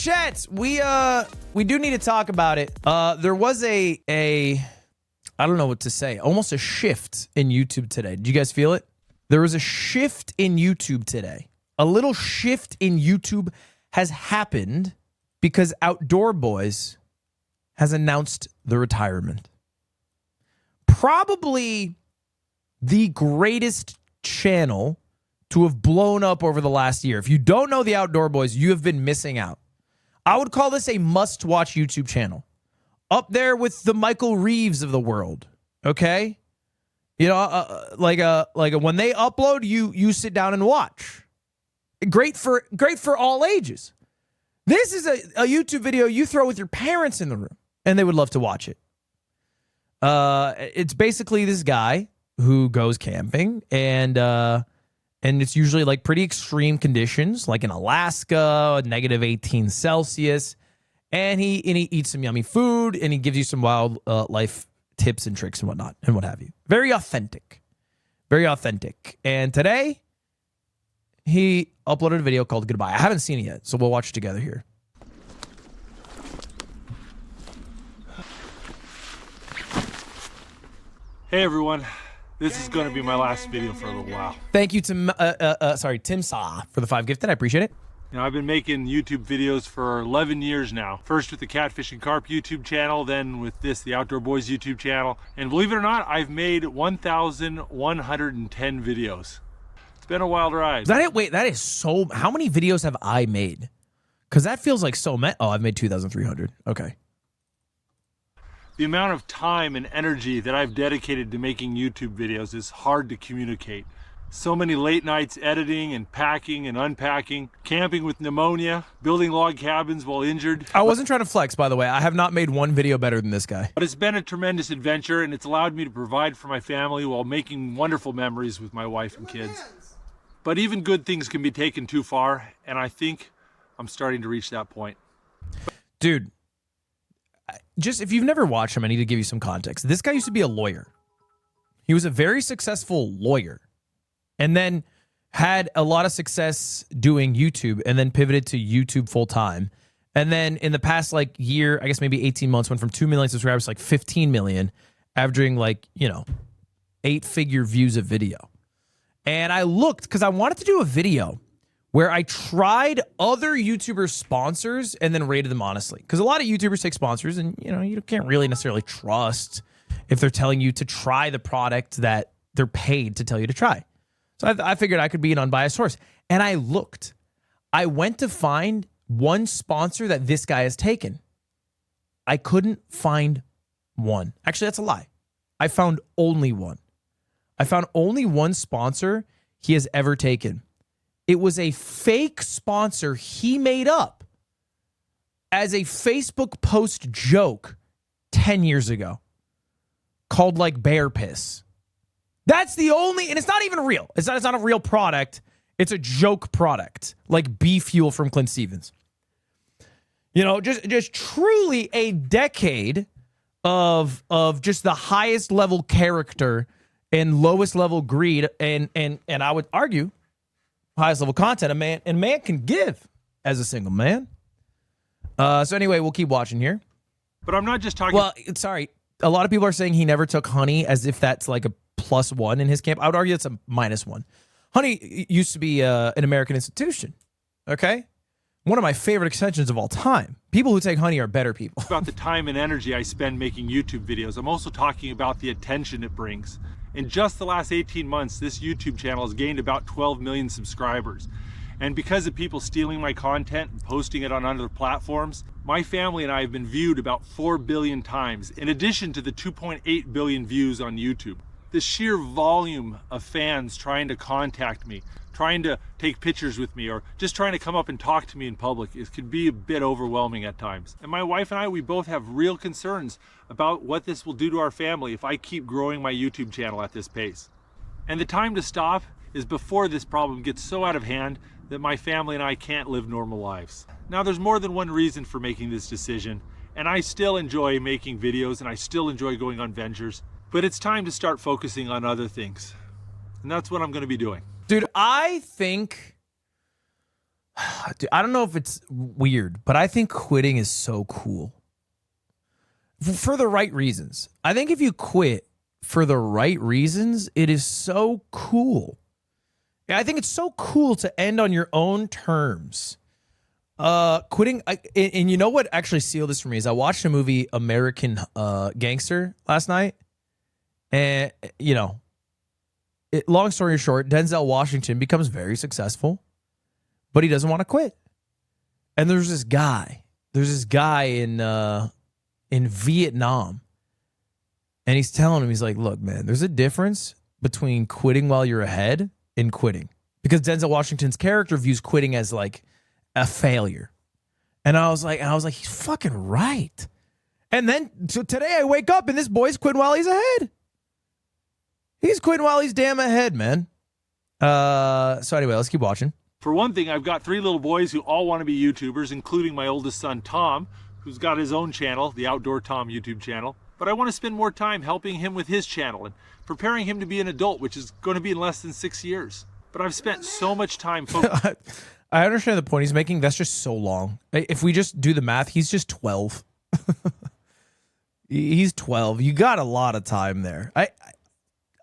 chats, we do need to talk about it. There was a I don't know what to say, almost a shift in YouTube today. Did you guys feel it? There was a shift in YouTube today. A little shift in YouTube has happened because Outdoor Boys has announced the retirement. Probably the greatest channel to have blown up over the last year. If you don't know the Outdoor Boys, you have been missing out. I would call this a must-watch YouTube channel. Up there with the Michael Reeves of the world, okay? You know, like when they upload, you sit down and watch. Great for all ages. This is a YouTube video you throw with your parents in the room, and they would love to watch it. It's basically this guy who goes camping, and it's usually like pretty extreme conditions, like in Alaska, -18 Celsius. And he eats some yummy food, and he gives you some wildlife tips and tricks and whatnot and what have you. Very authentic. Very authentic. And today, he uploaded a video called Goodbye. I haven't seen it yet, so we'll watch it together here. Hey everyone, this is going to be my last video for a little while. Thank you to Tim Sa for the 5 gifted. I appreciate it. You know, I've been making YouTube videos for 11 years now. First with the Catfish and Carp YouTube channel, then with this, the Outdoor Boys YouTube channel. And believe it or not, I've made 1,110 videos. It's been a wild ride. Is that it? Wait, that is so... How many videos have I made? Because that feels like so many... Oh, I've made 2,300. Okay. The amount of time and energy that I've dedicated to making YouTube videos is hard to communicate. So many late nights editing and packing and unpacking, camping with pneumonia, building log cabins while injured. I wasn't trying to flex, by the way. I have not made one video better than this guy. But it's been a tremendous adventure, and it's allowed me to provide for my family while making wonderful memories with my wife and kids. But even good things can be taken too far, and I think I'm starting to reach that point. Dude, just if you've never watched him, I need to give you some context. This guy used to be a lawyer. He was a very successful lawyer. And then had a lot of success doing YouTube, and then pivoted to YouTube full time. And then in the past like year, I guess maybe 18 months, went from 2 million subscribers to like 15 million, averaging like, you know, 8-figure views a video. And I looked because I wanted to do a video where I tried other YouTubers' sponsors and then rated them honestly. Because a lot of YouTubers take sponsors, and you know, you can't really necessarily trust if they're telling you to try the product that they're paid to tell you to try. So I figured I could be an unbiased source. And I looked. I went to find one sponsor that this guy has taken. I couldn't find one. Actually, that's a lie. I found only one. I found only one sponsor he has ever taken. It was a fake sponsor he made up as a Facebook post joke 10 years ago called like bear piss. That's the only, and it's not even real. It's not a real product. It's a joke product, like Bee Fuel from Clint Stevens. You know, just truly a decade of just the highest level character and lowest level greed, and I would argue highest level content a man can give as a single man. So anyway, we'll keep watching here. But I'm not just talking. Well, sorry. A lot of people are saying he never took honey, as if that's like a +1 in his camp. I would argue it's a -1. Honey used to be an American institution. Okay? One of my favorite extensions of all time. People who take honey are better people. About the time and energy I spend making YouTube videos. I'm also talking about the attention it brings. In just the last 18 months, this YouTube channel has gained about 12 million subscribers. And because of people stealing my content and posting it on other platforms, my family and I have been viewed about 4 billion times, in addition to the 2.8 billion views on YouTube. The sheer volume of fans trying to contact me, trying to take pictures with me, or just trying to come up and talk to me in public, it could be a bit overwhelming at times. And my wife and I, we both have real concerns about what this will do to our family if I keep growing my YouTube channel at this pace. And the time to stop is before this problem gets so out of hand that my family and I can't live normal lives. Now, there's more than one reason for making this decision, and I still enjoy making videos and I still enjoy going on ventures, but it's time to start focusing on other things. And that's what I'm going to be doing. Dude, I think Dude, I don't know if it's weird, but I think quitting is so cool for the right reasons. I think if you quit for the right reasons, it is so cool. I think it's so cool to end on your own terms. Quitting, and you know what actually sealed this for me is I watched a movie, American Gangster, last night, and you know, long story short, Denzel Washington becomes very successful, but he doesn't want to quit. And there's this guy in Vietnam, and he's telling him, he's like, look, man, there's a difference between quitting while you're ahead and quitting, because Denzel Washington's character views quitting as like a failure. And I was like, he's fucking right. And then so today I wake up and this boy's quitting while he's ahead. He's quitting while he's damn ahead, man. So anyway, let's keep watching. For one thing, I've got 3 little boys who all want to be YouTubers, including my oldest son, Tom, who's got his own channel, the Outdoor Tom YouTube channel. But I want to spend more time helping him with his channel and preparing him to be an adult, which is going to be in less than 6 years. But I've spent so much time focusing. I understand the point he's making. That's just so long. If we just do the math, he's just 12. He's 12. You got a lot of time there.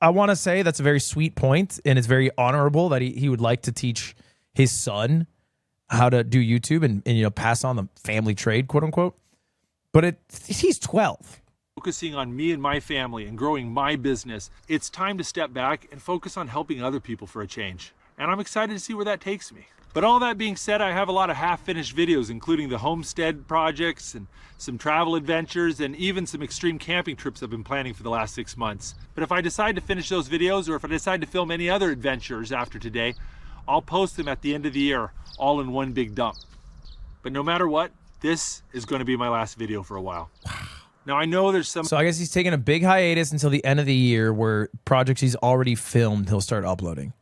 I want to say that's a very sweet point, and it's very honorable that he would like to teach his son how to do YouTube and you know, pass on the family trade, quote unquote. But he's 12. Focusing on me and my family and growing my business, it's time to step back and focus on helping other people for a change. And I'm excited to see where that takes me. But all that being said, I have a lot of half-finished videos, including the homestead projects and some travel adventures and even some extreme camping trips I've been planning for the last 6 months. But if I decide to finish those videos, or if I decide to film any other adventures after today, I'll post them at the end of the year, all in one big dump. But no matter what, this is going to be my last video for a while. Now I know there's some... So I guess he's taking a big hiatus until the end of the year, where projects he's already filmed, he'll start uploading.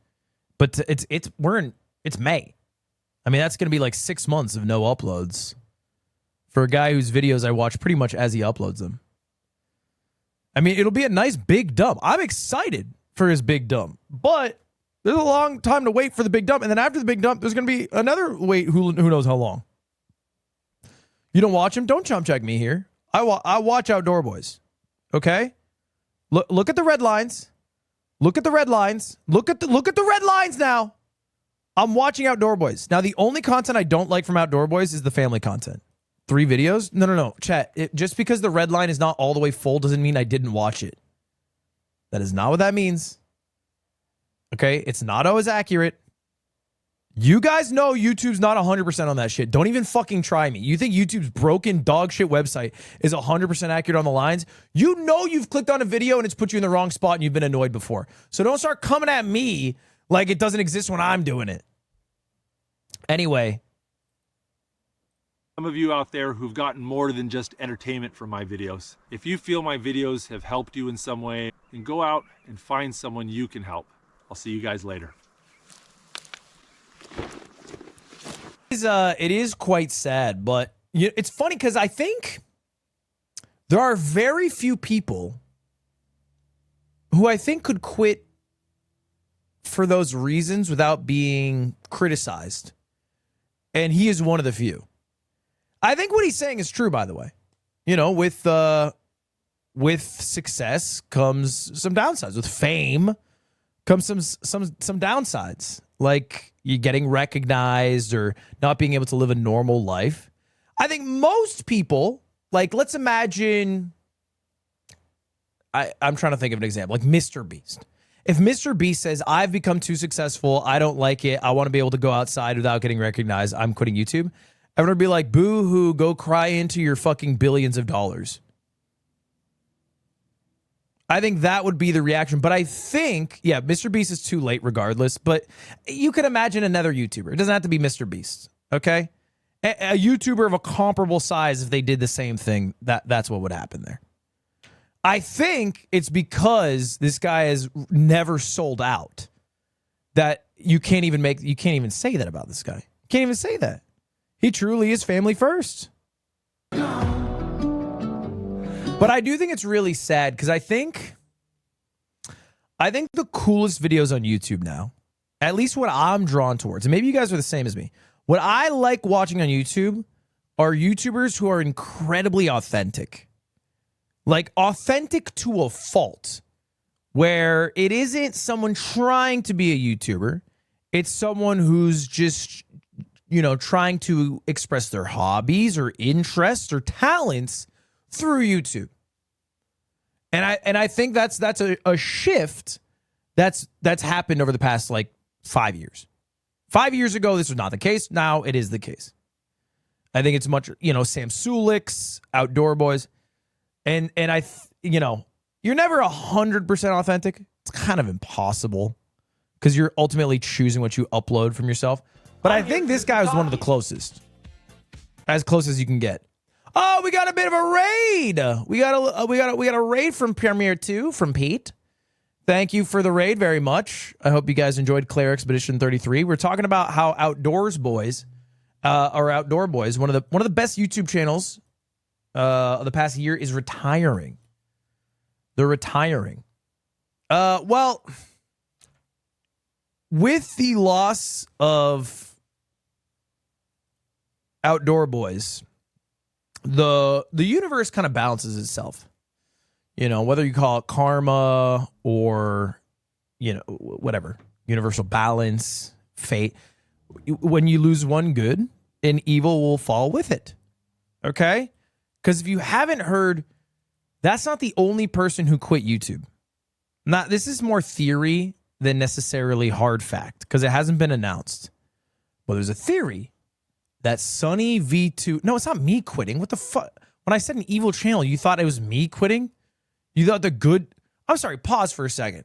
But it's May. I mean, that's going to be like 6 months of no uploads for a guy whose videos I watch pretty much as he uploads them. I mean, it'll be a nice big dump. I'm excited for his big dump, but there's a long time to wait for the big dump. And then after the big dump, there's going to be another wait, who knows how long. You don't watch him? Don't chump check me here. I watch Outdoor Boys. Okay? Look at the red lines. Look at the red lines. Look at the red lines now. I'm watching Outdoor Boys. Now, the only content I don't like from Outdoor Boys is the family content. 3 videos? No. Chat, just because the red line is not all the way full doesn't mean I didn't watch it. That is not what that means. Okay? It's not always accurate. You guys know YouTube's not 100% on that shit. Don't even fucking try me. You think YouTube's broken dog shit website is 100% accurate on the lines? You know you've clicked on a video and it's put you in the wrong spot and you've been annoyed before. So don't start coming at me like it doesn't exist when I'm doing it. Anyway. Some of you out there who've gotten more than just entertainment from my videos. If you feel my videos have helped you in some way, then go out and find someone you can help. I'll see you guys later. It is quite sad, but it's funny because I think there are very few people who I think could quit for those reasons without being criticized. And he is one of the few. I think what he's saying is true, by the way. You know, with success comes some downsides. With fame comes some downsides. Like you getting recognized or not being able to live a normal life. I think most people, like, let's imagine, I'm trying to think of an example, like Mr. Beast. If Mr. Beast says, I've become too successful, I don't like it, I want to be able to go outside without getting recognized, I'm quitting YouTube, I'm going to be like, boo-hoo, go cry into your fucking billions of dollars. I think that would be the reaction. But I think, yeah, Mr. Beast is too late regardless. But you could imagine another YouTuber. It doesn't have to be Mr. Beast, okay? A YouTuber of a comparable size, if they did the same thing, that's what would happen there. I think it's because this guy has never sold out that you can't even say that about this guy. You can't even say that. He truly is family first. But I do think it's really sad because I think the coolest videos on YouTube now, at least what I'm drawn towards, and maybe you guys are the same as me, What I like watching on YouTube are YouTubers who are incredibly authentic. Like authentic to a fault, where it isn't someone trying to be a YouTuber. It's someone who's just, trying to express their hobbies or interests or talents through YouTube. And I think that's a shift that's happened over the past like 5 years. 5 years ago, this was not the case. Now it is the case. I think it's much, Sam Sulik's, Outdoor Boys. And you're never 100% authentic. It's kind of impossible because you're ultimately choosing what you upload from yourself. But I think this guy was one of the closest. As close as you can get. Oh, we got a bit of a raid. We got a raid from Premiere 2 from Pete. Thank you for the raid very much. I hope you guys enjoyed Claire Expedition 33. We're talking about how Outdoor Boys, one of the best YouTube channels of the past year, is retiring. They're retiring. Well, with the loss of Outdoor Boys, the universe kind of balances itself. Whether you call it karma or, whatever, universal balance, fate. When you lose one good, an evil will fall with it. Okay? Because if you haven't heard, that's not the only person who quit YouTube. This is more theory than necessarily hard fact because it hasn't been announced. But there's a theory that Sunny V2... No, it's not me quitting. What the fuck? When I said an evil channel, you thought it was me quitting? You thought the good... I'm sorry, pause for a second.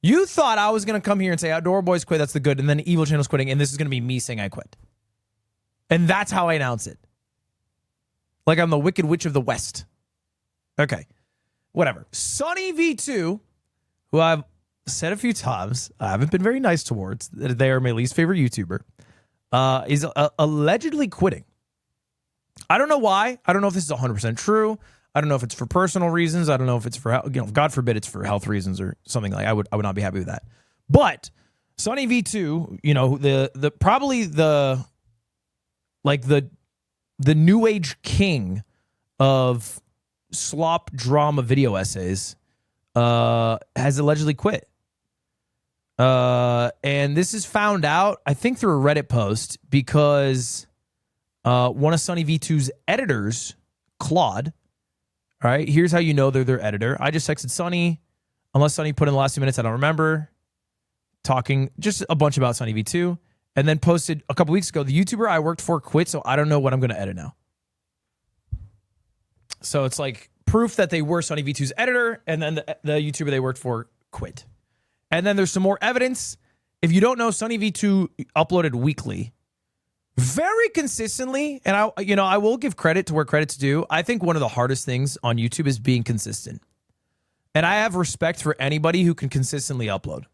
You thought I was going to come here and say Outdoor Boys quit, that's the good, and then evil channel's quitting, and this is going to be me saying I quit. And that's how I announce it. Like I'm the Wicked Witch of the West. Okay. Whatever. Sunny V2, who I've said a few times, I haven't been very nice towards, they are my least favorite YouTuber, is allegedly quitting. I don't know why. I don't know if this is 100% true. I don't know if it's for personal reasons. I don't know if it's for, God forbid it's for health reasons or something like. I would not be happy with that. But Sunny V2, the probably the new age king of slop drama video essays, has allegedly quit. And this is found out, I think, through a Reddit post because one of Sunny V2's editors, Claude. All right, here's how you know they're their editor. I just texted Sunny, unless Sunny put in the last 2 minutes, I don't remember, talking just a bunch about Sunny V2, and then posted a couple weeks ago, the YouTuber I worked for quit, so I don't know what I'm going to edit now. So it's like proof that they were Sunny V2's editor, and then the YouTuber they worked for quit. And then there's some more evidence. If you don't know, Sunny V2 uploaded weekly. Very consistently, and I will give credit to where credit's due. I think one of the hardest things on YouTube is being consistent. And I have respect for anybody who can consistently upload.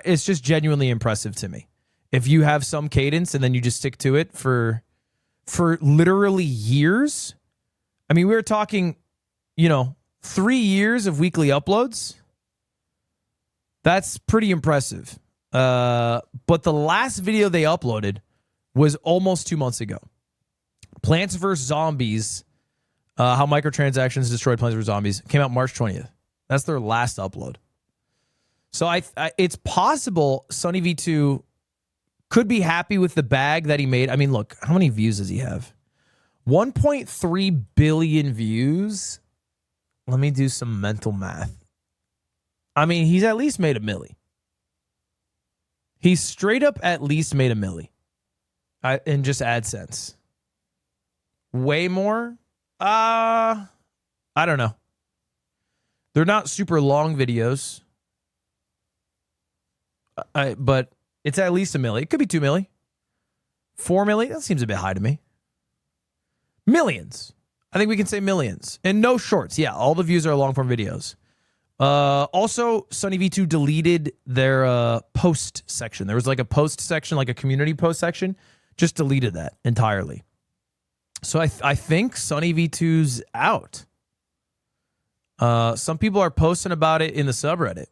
It's just genuinely impressive to me. If you have some cadence and then you just stick to it for literally years. I mean, we were talking, 3 years of weekly uploads. That's pretty impressive. But the last video they uploaded was almost 2 months ago. Plants vs. Zombies, how microtransactions destroyed Plants vs. Zombies, came out March 20th. That's their last upload. So it's possible Sunny V2 could be happy with the bag that he made. I mean, look, how many views does he have? 1.3 billion views. Let me do some mental math. I mean, he's at least made $1 million. He's straight up at least made $1 million. And just AdSense. Way more? I don't know. They're not super long videos. But it's at least $1 million. It could be $2 million. $4 million? That seems a bit high to me. Millions. I think we can say millions. And no shorts. Yeah, all the views are long form videos. Also, Sunny V2 deleted their post section. There was like a post section, like a community post section. Just deleted that entirely. So I think Sunny V2's out. Some people are posting about it in the subreddit.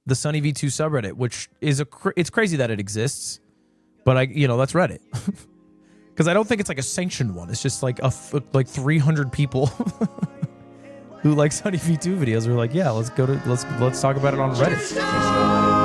The Sunny V2 subreddit, which is it's crazy that it exists. But that's Reddit. Because I don't think it's like a sanctioned one. It's just like like 300 people who like Sunny V2 videos are like, yeah, let's talk about it on Reddit.